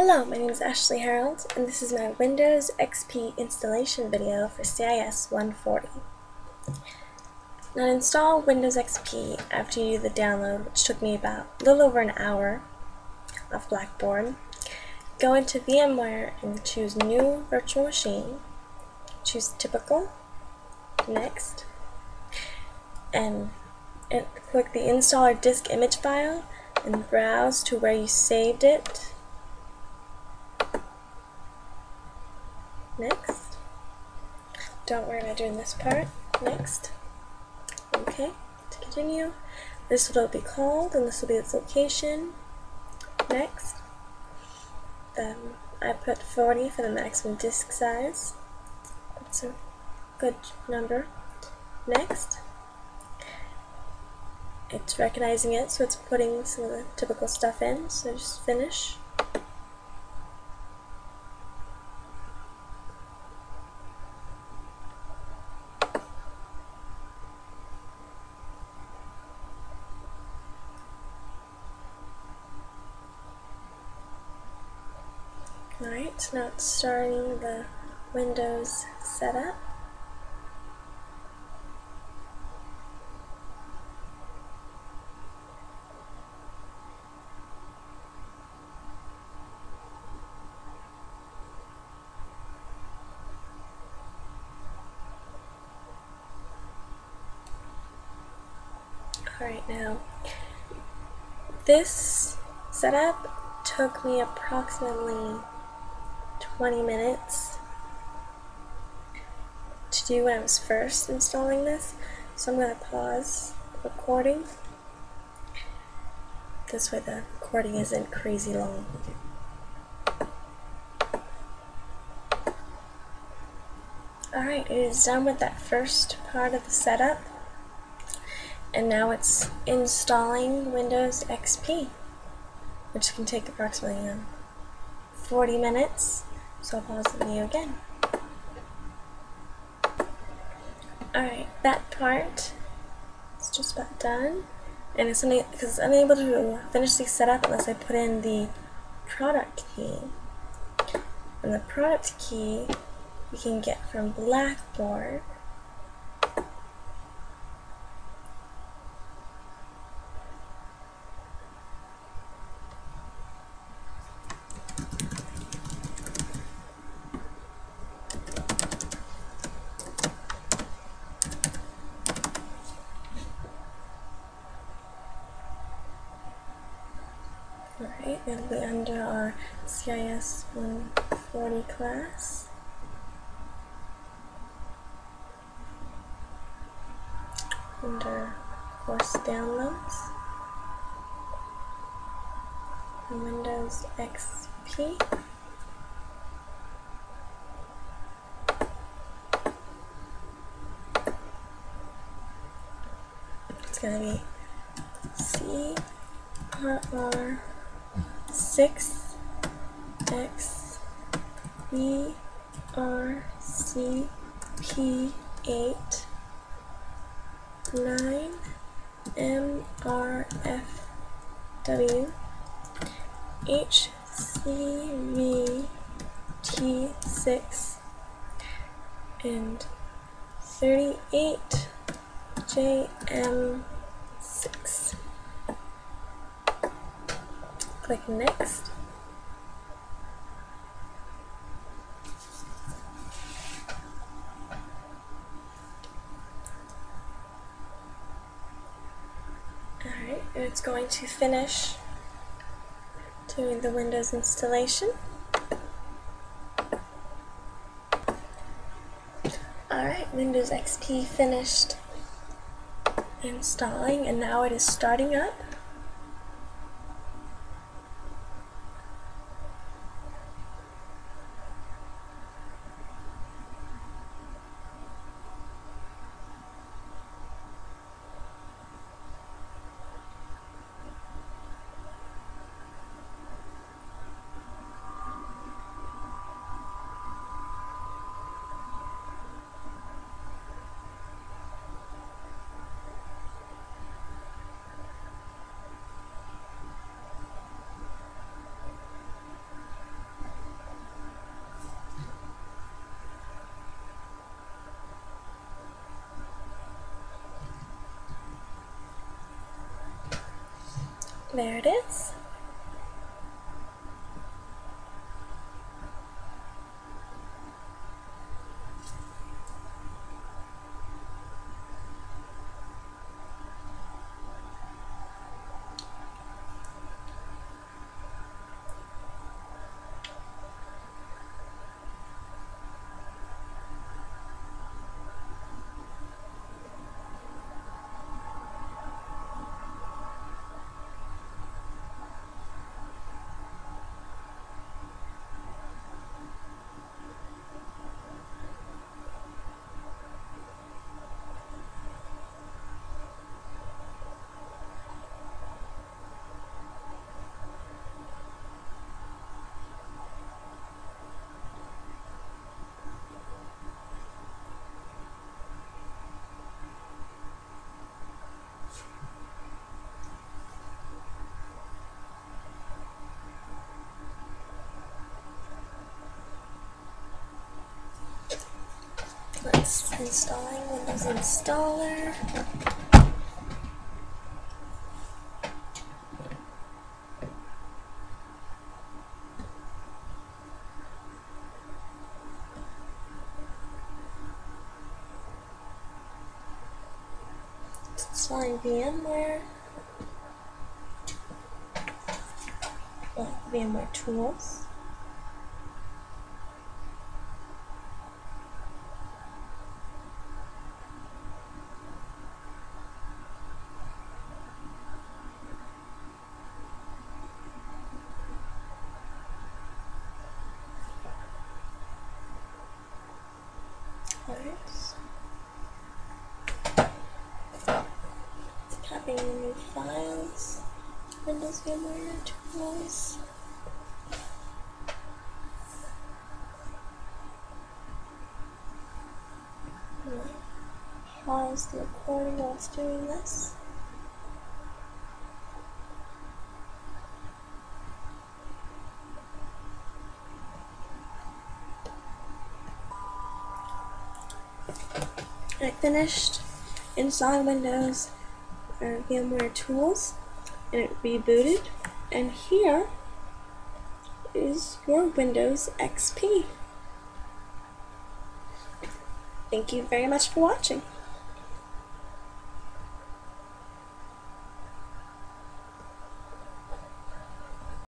Hello, my name is Ashley Harold, and this is my Windows XP installation video for CIS 140. Now, to install Windows XP after you do the download, which took me about a little over an hour off Blackboard, go into VMware and choose New Virtual Machine, choose Typical, Next, and click the Installer Disk Image file and browse to where you saved it. Next. Don't worry about doing this part. Next. Okay, to continue. This will be called, and this will be its location. Next. I put 40 for the maximum disk size. That's a good number. Next. It's recognizing it, so it's putting some of the typical stuff in, so just finish. Alright, now it's starting the Windows setup. Alright, now this setup took me approximately 20 minutes to do when I was first installing this, so I'm going to pause the recording. This way the recording isn't crazy long. Alright, it is done with that first part of the setup, and now it's installing Windows XP, which can take approximately 40 minutes. So I'll pause the video again. Alright, that part is just about done. And it's because I'm unable to finish the setup unless I put in the product key. And the product key you can get from Blackboard. Alright, it'll be under our CIS 140 class. Under course downloads. And Windows XP. It's going to be CRR 6XBRCP8 9MRFW HCVT6 and 38JM6. Click Next. Alright, and it's going to finish doing the Windows installation. Alright, Windows XP finished installing, and now it is starting up. There it is. Let's installing Windows Installer. It's installing VMware. VMware tools. Copying the new files. Windows VMware tools. Pause the recording while it's doing this. I finished installing Windows VMware tools, and it rebooted, and here is your Windows XP. Thank you very much for watching.